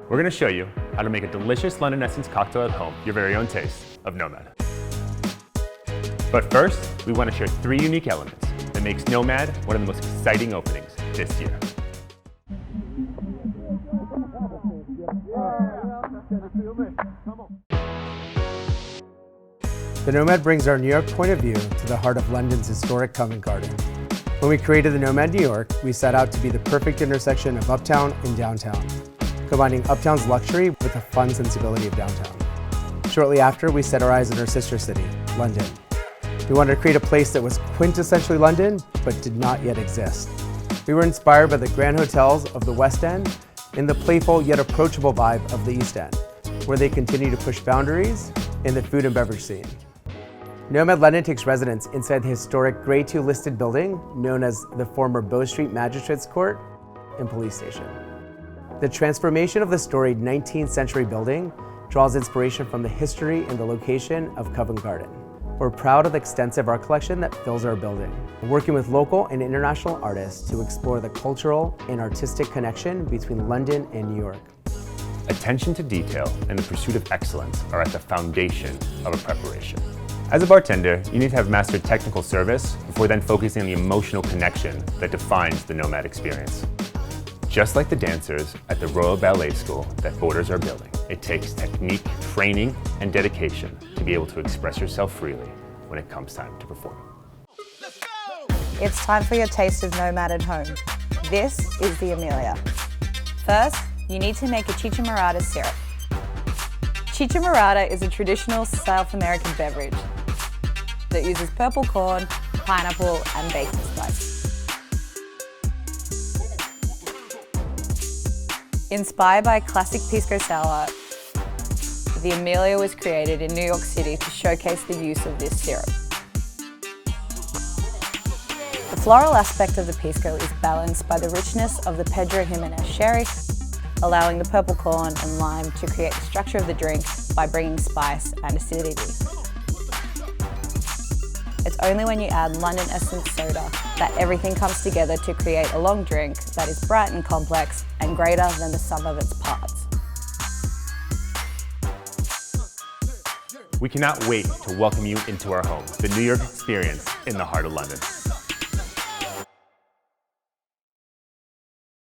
We're going to show you how to make a delicious London essence cocktail at home, your very own taste of NoMad. But first, we want to share 3 unique elements that makes NoMad one of the most exciting openings this year. The NoMad brings our New York point of view to the heart of London's historic Covent Garden. When we created the NoMad New York, we set out to be the perfect intersection of uptown and downtown, combining uptown's luxury with the fun sensibility of downtown. Shortly after, we set our eyes on our sister city, London. We wanted to create a place that was quintessentially London, but did not yet exist. We were inspired by the grand hotels of the West End and the playful yet approachable vibe of the East End, where they continue to push boundaries in the food and beverage scene. NoMad London takes residence inside the historic Grade 2 listed building known as the former Bow Street Magistrates Court and Police Station. The transformation of the storied 19th century building draws inspiration from the history and the location of Covent Garden. We're proud of the extensive art collection that fills our building, working with local and international artists to explore the cultural and artistic connection between London and New York. Attention to detail and the pursuit of excellence are at the foundation of a preparation. As a bartender, you need to have mastered technical service before then focusing on the emotional connection that defines the NoMad experience. Just like the dancers at the Royal Ballet School that Borders are building, it takes technique, training, and dedication to be able to express yourself freely when it comes time to perform. It's time for your taste of NoMad at home. This is the Amelia. First, you need to make a chicha morada syrup. Chicha morada is a traditional South American beverage that uses purple corn, pineapple, and baking spice. Inspired by classic Pisco sour, the Amelia was created in New York City to showcase the use of this syrup. The floral aspect of the Pisco is balanced by the richness of the Pedro Ximinez sherry, allowing the purple corn and lime to create the structure of the drink by bringing spice and acidity. It's only when you add London essence soda that everything comes together to create a long drink that is bright and complex and greater than the sum of its parts. We cannot wait to welcome you into our home, the New York experience in the heart of London.